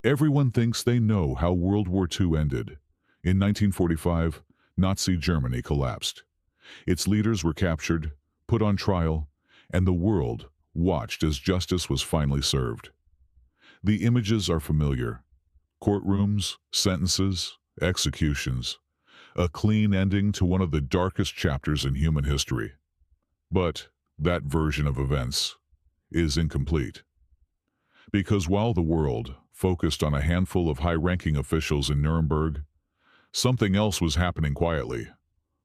Everyone thinks they know how World War II ended. In 1945, Nazi Germany collapsed. Its leaders were captured, put on trial, and the world watched as justice was finally served. The images are familiar. Courtrooms, sentences, executions. A clean ending to one of the darkest chapters in human history. But that version of events is incomplete. Because while the world focused on a handful of high-ranking officials in Nuremberg, something else was happening quietly,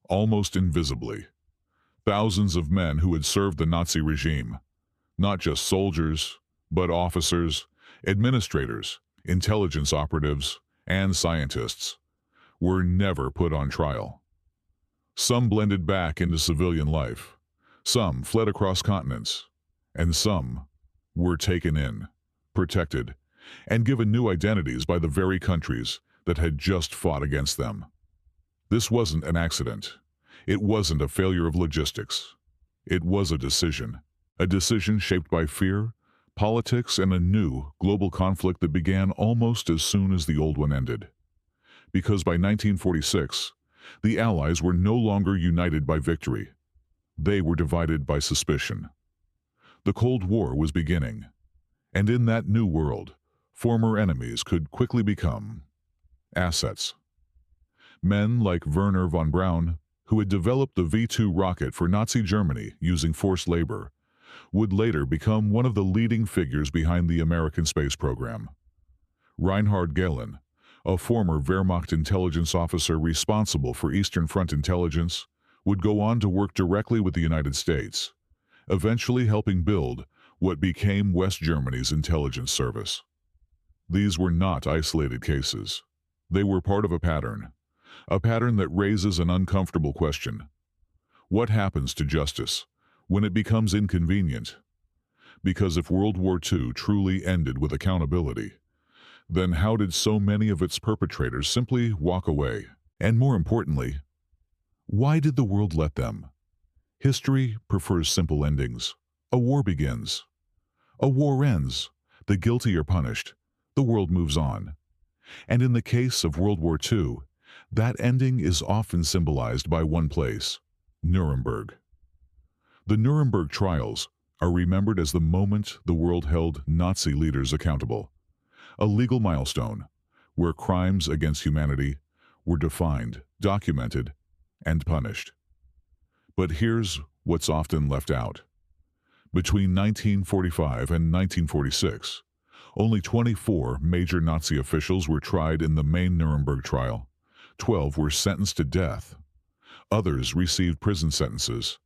almost invisibly. Thousands of men who had served the Nazi regime, not just soldiers, but officers, administrators, intelligence operatives, and scientists, were never put on trial. Some blended back into civilian life, some fled across continents, and some were taken in, protected, and given new identities by the very countries that had just fought against them. This wasn't an accident. It wasn't a failure of logistics. It was a decision shaped by fear, politics, and a new global conflict that began almost as soon as the old one ended. Because by 1946, the Allies were no longer united by victory. They were divided by suspicion. The Cold War was beginning, and in that new world, former enemies could quickly become assets. Men like Werner von Braun, who had developed the V-2 rocket for Nazi Germany using forced labor, would later become one of the leading figures behind the American space program. Reinhard Gehlen, a former Wehrmacht intelligence officer responsible for Eastern Front intelligence, would go on to work directly with the United States, eventually helping build what became West Germany's intelligence service. These were not isolated cases. They were part of a pattern that raises an uncomfortable question. What happens to justice when it becomes inconvenient? Because if World War II truly ended with accountability, then how did so many of its perpetrators simply walk away? And more importantly, why did the world let them? History prefers simple endings. A war begins. A war ends. The guilty are punished. The world moves on. And in the case of World War II, that ending is often symbolized by one place, Nuremberg. The Nuremberg trials are remembered as the moment the world held Nazi leaders accountable, a legal milestone where crimes against humanity were defined, documented, and punished. But here's what's often left out. Between 1945 and 1946, only 24 major Nazi officials were tried in the main Nuremberg trial. 12 were sentenced to death. Others received prison sentences.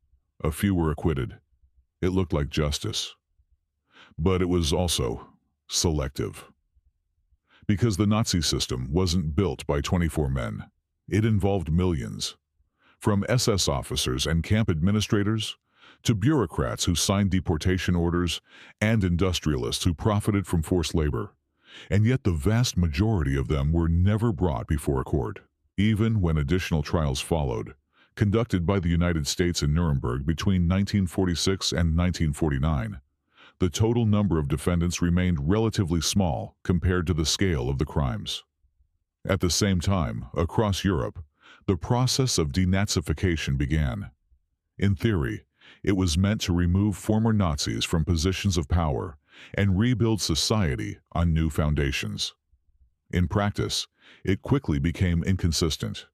A few were acquitted. It looked like justice. But it was also selective. Because the Nazi system wasn't built by 24 men. It involved millions. From SS officers and camp administrators, to bureaucrats who signed deportation orders, and industrialists who profited from forced labor. And yet the vast majority of them were never brought before a court. Even when additional trials followed, conducted by the United States in Nuremberg between 1946 and 1949, the total number of defendants remained relatively small compared to the scale of the crimes. At the same time, across Europe, the process of denazification began. In theory, it was meant to remove former Nazis from positions of power and rebuild society on new foundations. In practice, it quickly became inconsistent.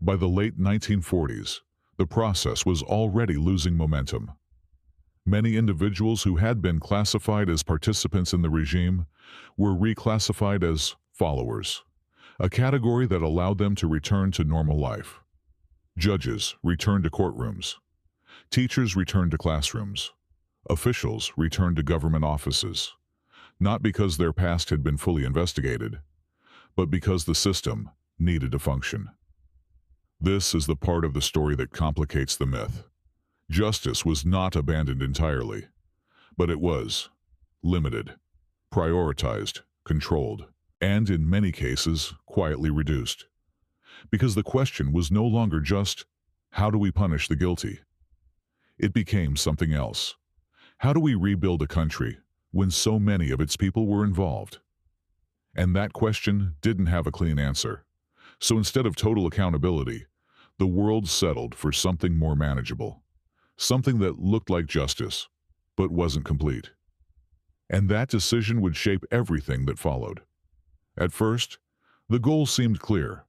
By the late 1940s, the process was already losing momentum. Many individuals who had been classified as participants in the regime were reclassified as followers, a category that allowed them to return to normal life. Judges returned to courtrooms. Teachers returned to classrooms. Officials returned to government offices, not because their past had been fully investigated, but because the system needed to function. This is the part of the story that complicates the myth. Justice was not abandoned entirely, but it was limited, prioritized, controlled, and in many cases, quietly reduced. Because the question was no longer just, how do we punish the guilty? It became something else. How do we rebuild a country when so many of its people were involved? And that question didn't have a clean answer. So instead of total accountability, the world settled for something more manageable, something that looked like justice, but wasn't complete. And that decision would shape everything that followed. At first, the goal seemed clear: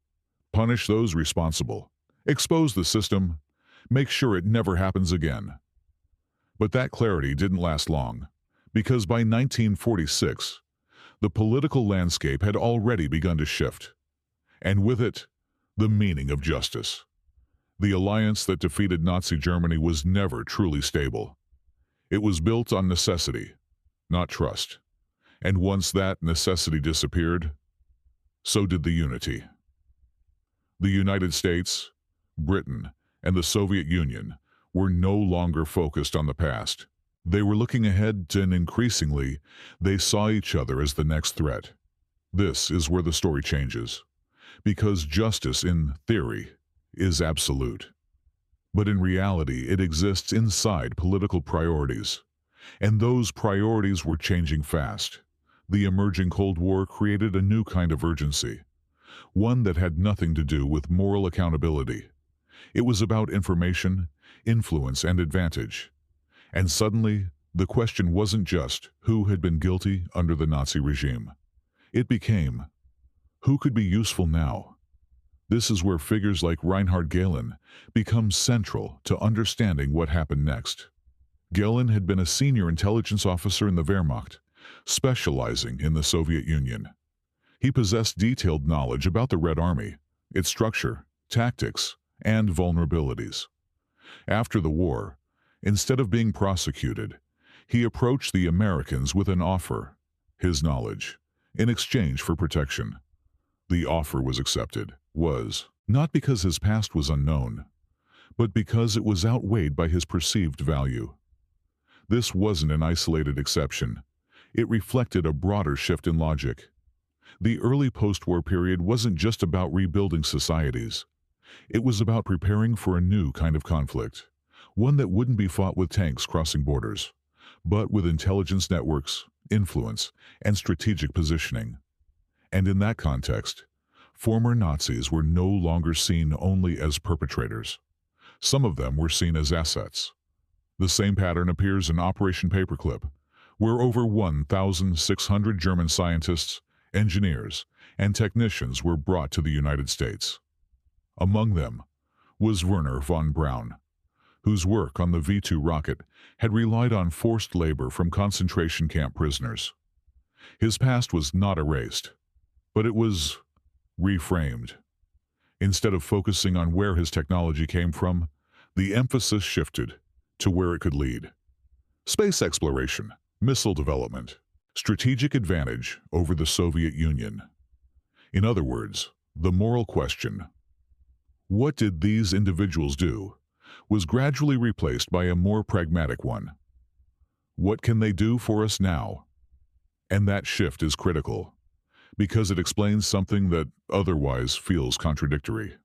punish those responsible, expose the system, make sure it never happens again. But that clarity didn't last long, because by 1946, the political landscape had already begun to shift, and with it, the meaning of justice. The alliance that defeated Nazi Germany was never truly stable. It was built on necessity, not trust. And once that necessity disappeared, so did the unity. The United States, Britain, and the Soviet Union were no longer focused on the past. They were looking ahead, and increasingly, they saw each other as the next threat. This is where the story changes, because justice, in theory, is absolute. But in reality, it exists inside political priorities, and those priorities were changing fast. The emerging Cold War created a new kind of urgency, one that had nothing to do with moral accountability. It was about information, influence, and advantage. And suddenly, the question wasn't just who had been guilty under the Nazi regime. It became, who could be useful now? This is where figures like Reinhard Gehlen become central to understanding what happened next. Gehlen had been a senior intelligence officer in the Wehrmacht, specializing in the Soviet Union. He possessed detailed knowledge about the Red Army, its structure, tactics, and vulnerabilities. After the war, instead of being prosecuted, he approached the Americans with an offer, his knowledge, in exchange for protection. The offer was accepted, not because his past was unknown, but because it was outweighed by his perceived value. This wasn't an isolated exception. It reflected a broader shift in logic. The early post-war period wasn't just about rebuilding societies. It was about preparing for a new kind of conflict, one that wouldn't be fought with tanks crossing borders, but with intelligence networks, influence, and strategic positioning. And in that context, former Nazis were no longer seen only as perpetrators. Some of them were seen as assets. The same pattern appears in Operation Paperclip, where over 1,600 German scientists, engineers, and technicians were brought to the United States. Among them was Werner von Braun, whose work on the V-2 rocket had relied on forced labor from concentration camp prisoners. His past was not erased, but it was reframed. Instead of focusing on where his technology came from, the emphasis shifted to where it could lead. Space exploration, missile development, strategic advantage over the Soviet Union. In other words, the moral question, what did these individuals do, was gradually replaced by a more pragmatic one. What can they do for us now? And that shift is critical, because it explains something that otherwise feels contradictory.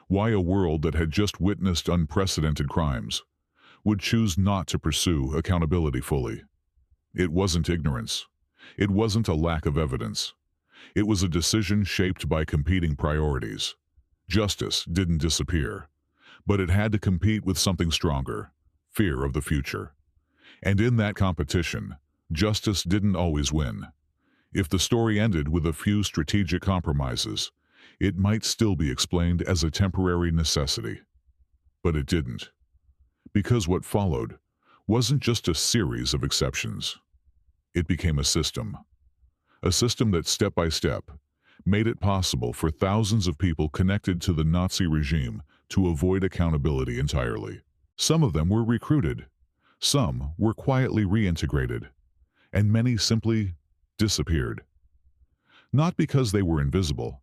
Why a world that had just witnessed unprecedented crimes would choose not to pursue accountability fully. It wasn't ignorance. It wasn't a lack of evidence. It was a decision shaped by competing priorities. Justice didn't disappear, but it had to compete with something stronger, fear of the future. And in that competition, justice didn't always win. If the story ended with a few strategic compromises, it might still be explained as a temporary necessity. But it didn't. Because what followed wasn't just a series of exceptions. It became a system that step by step made it possible for thousands of people connected to the Nazi regime to avoid accountability entirely. Some of them were recruited, some were quietly reintegrated, and many simply disappeared. Not because they were invisible,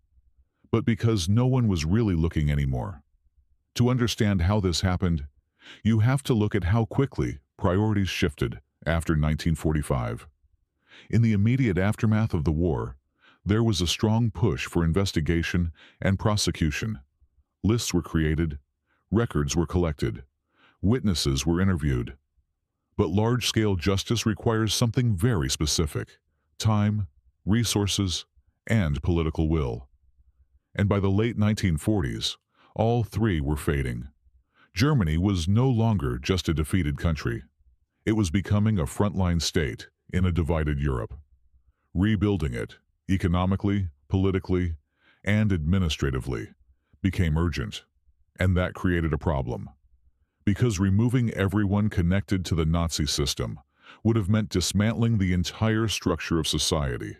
but because no one was really looking anymore. To understand how this happened, you have to look at how quickly priorities shifted after 1945. In the immediate aftermath of the war, there was a strong push for investigation and prosecution. Lists were created, records were collected, witnesses were interviewed. But large-scale justice requires something very specific: time, resources, and political will. And by the late 1940s, all three were fading. Germany was no longer just a defeated country. It was becoming a frontline state in a divided Europe. Rebuilding it, economically, politically, and administratively, became urgent, and that created a problem. Because removing everyone connected to the Nazi system would have meant dismantling the entire structure of society.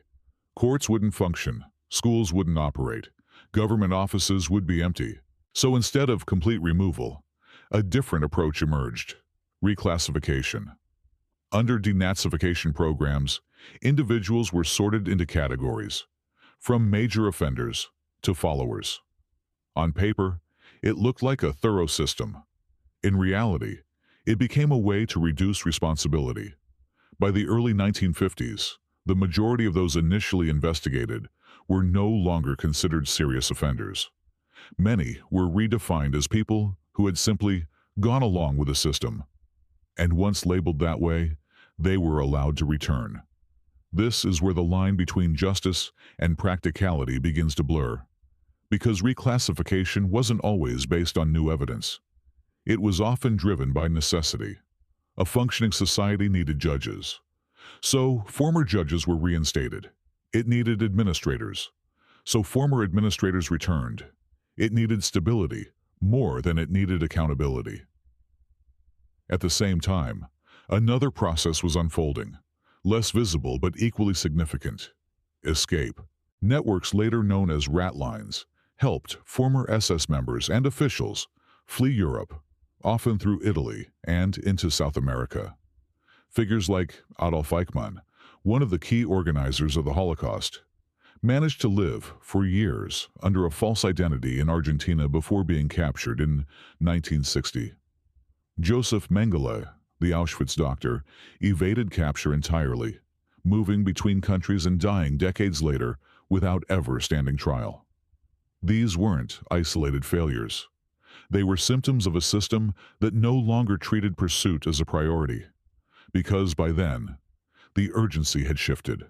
Courts wouldn't function, schools wouldn't operate, government offices would be empty. So instead of complete removal, a different approach emerged: reclassification. Under denazification programs, individuals were sorted into categories, from major offenders to followers. On paper, it looked like a thorough system. In reality, it became a way to reduce responsibility. By the early 1950s, the majority of those initially investigated were no longer considered serious offenders. Many were redefined as people who had simply gone along with the system. And once labeled that way, they were allowed to return. This is where the line between justice and practicality begins to blur. Because reclassification wasn't always based on new evidence. It was often driven by necessity. A functioning society needed judges. So former judges were reinstated. It needed administrators. So former administrators returned. It needed stability more than it needed accountability. At the same time, another process was unfolding, less visible but equally significant: escape. Networks later known as rat lines helped former SS members and officials flee Europe, often through Italy and into South America. Figures like Adolf Eichmann, one of the key organizers of the Holocaust, managed to live for years under a false identity in Argentina before being captured in 1960. Joseph Mengele, the Auschwitz doctor, evaded capture entirely, moving between countries and dying decades later without ever standing trial. These weren't isolated failures. They were symptoms of a system that no longer treated pursuit as a priority, because by then, the urgency had shifted.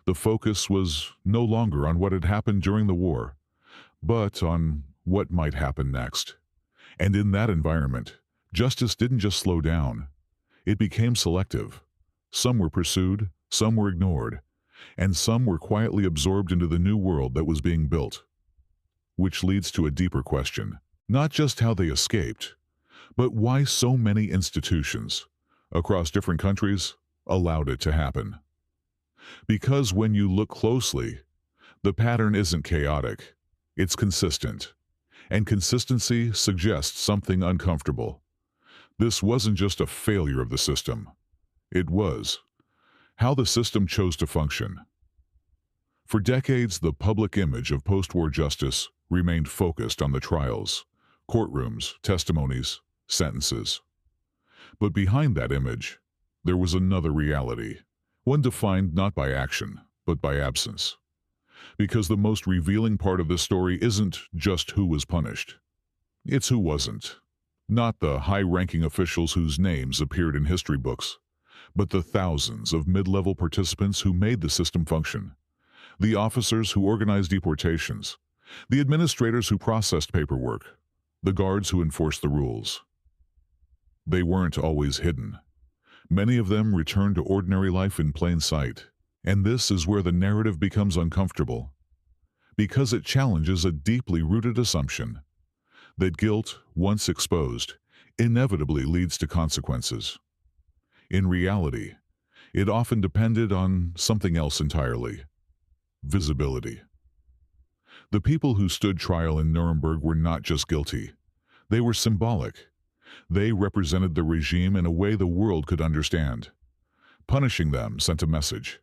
The focus was no longer on what had happened during the war, but on what might happen next. And in that environment, justice didn't just slow down. It became selective. Some were pursued, some were ignored, and some were quietly absorbed into the new world that was being built. Which leads to a deeper question: not just how they escaped, but why so many institutions, across different countries, allowed it to happen. Because when you look closely, the pattern isn't chaotic, it's consistent. And consistency suggests something uncomfortable. This wasn't just a failure of the system. It was how the system chose to function. For decades, the public image of post-war justice remained focused on the trials, courtrooms, testimonies, sentences. But behind that image, there was another reality, one defined not by action, but by absence. Because the most revealing part of this story isn't just who was punished. It's who wasn't. Not the high-ranking officials whose names appeared in history books, but the thousands of mid-level participants who made the system function. The officers who organized deportations, the administrators who processed paperwork, the guards who enforced the rules. They weren't always hidden. Many of them returned to ordinary life in plain sight. And this is where the narrative becomes uncomfortable, because it challenges a deeply rooted assumption that guilt, once exposed, inevitably leads to consequences. In reality, it often depended on something else entirely: visibility. The people who stood trial in Nuremberg were not just guilty. They were symbolic. They represented the regime in a way the world could understand. Punishing them sent a message.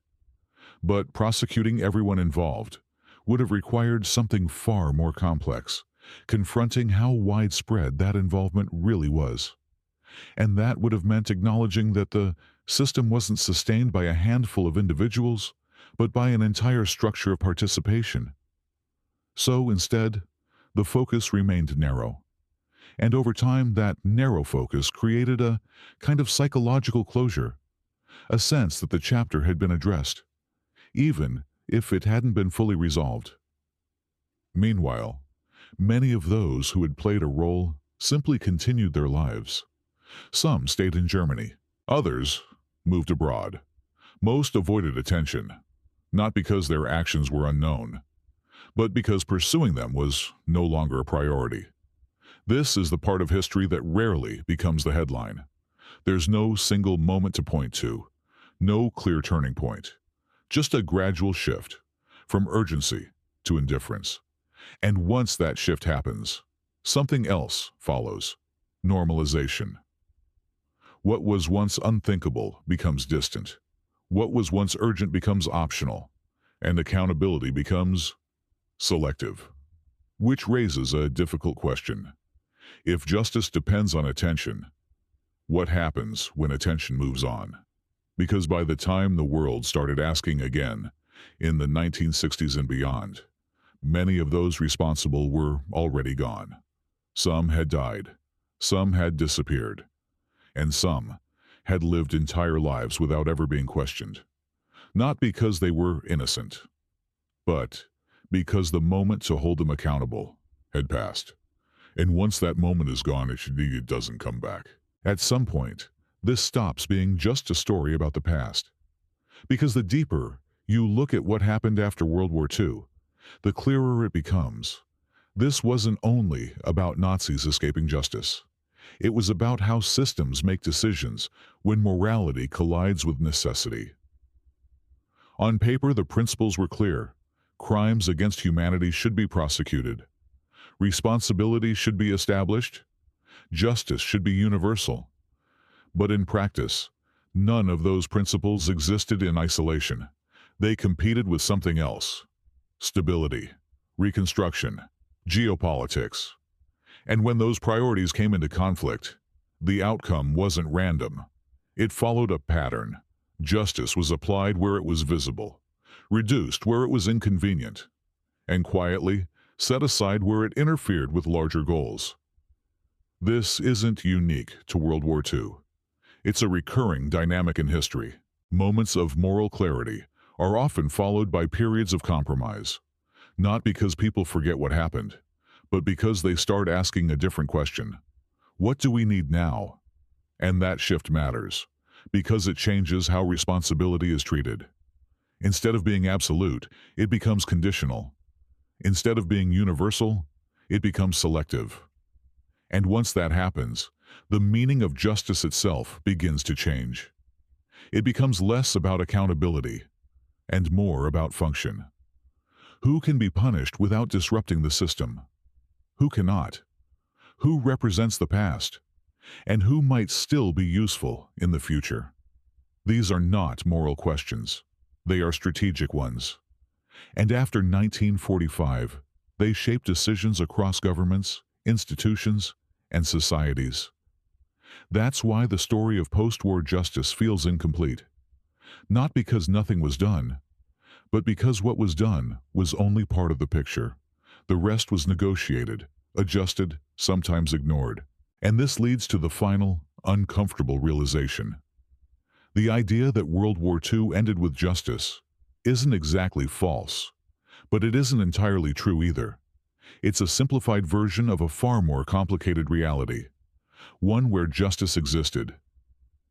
But prosecuting everyone involved would have required something far more complex, confronting how widespread that involvement really was. And that would have meant acknowledging that the system wasn't sustained by a handful of individuals, but by an entire structure of participation. So instead, the focus remained narrow. And over time, that narrow focus created a kind of psychological closure, a sense that the chapter had been addressed, even if it hadn't been fully resolved. Meanwhile, many of those who had played a role simply continued their lives. Some stayed in Germany. Others moved abroad. Most avoided attention, not because their actions were unknown, but because pursuing them was no longer a priority. This is the part of history that rarely becomes the headline. There's no single moment to point to, no clear turning point, just a gradual shift from urgency to indifference. And once that shift happens, something else follows: normalization. What was once unthinkable becomes distant. What was once urgent becomes optional, and accountability becomes selective. Which raises a difficult question. If justice depends on attention, what happens when attention moves on? Because by the time the world started asking again, in the 1960s and beyond, many of those responsible were already gone. Some had died, some had disappeared, and some had lived entire lives without ever being questioned. Not because they were innocent, but because the moment to hold them accountable had passed. And once that moment is gone, it doesn't come back. At some point, this stops being just a story about the past. Because the deeper you look at what happened after World War II, the clearer it becomes. This wasn't only about Nazis escaping justice. It was about how systems make decisions when morality collides with necessity. On paper, the principles were clear. Crimes against humanity should be prosecuted. Responsibility should be established. Justice should be universal. But in practice, none of those principles existed in isolation. They competed with something else: stability, reconstruction, geopolitics. And when those priorities came into conflict, the outcome wasn't random. It followed a pattern. Justice was applied where it was visible, reduced where it was inconvenient, and quietly set aside where it interfered with larger goals. This isn't unique to World War II. It's a recurring dynamic in history. Moments of moral clarity are often followed by periods of compromise, not because people forget what happened, but because they start asking a different question. What do we need now? And that shift matters, because it changes how responsibility is treated. Instead of being absolute, it becomes conditional. Instead of being universal, it becomes selective. And once that happens, the meaning of justice itself begins to change. It becomes less about accountability and more about function. Who can be punished without disrupting the system? Who cannot? Who represents the past? And who might still be useful in the future? These are not moral questions. They are strategic ones. And after 1945, they shape decisions across governments, institutions, and societies. That's why the story of post-war justice feels incomplete. Not because nothing was done, but because what was done was only part of the picture. The rest was negotiated, adjusted, sometimes ignored. And this leads to the final, uncomfortable realization. The idea that World War II ended with justice isn't exactly false, but it isn't entirely true either. It's a simplified version of a far more complicated reality, one where justice existed,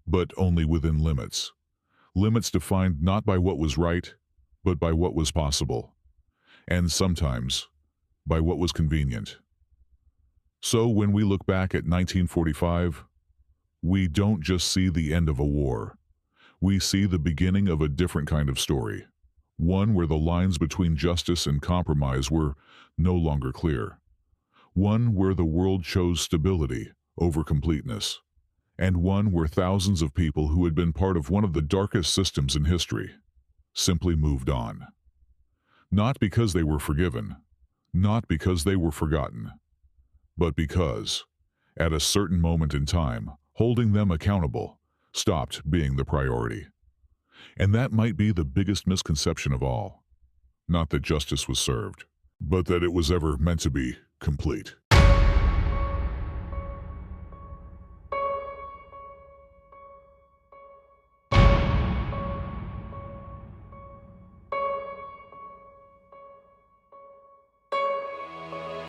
but only within limits. Limits defined not by what was right, but by what was possible, and sometimes by what was convenient. So when we look back at 1945, we don't just see the end of a war. We see the beginning of a different kind of story, one where the lines between justice and compromise were no longer clear, one where the world chose stability over completeness, and one where thousands of people who had been part of one of the darkest systems in history simply moved on. Not because they were forgiven, not because they were forgotten, but because, at a certain moment in time, holding them accountable stopped being the priority. And that might be the biggest misconception of all. Not that justice was served, but that it was ever meant to be complete.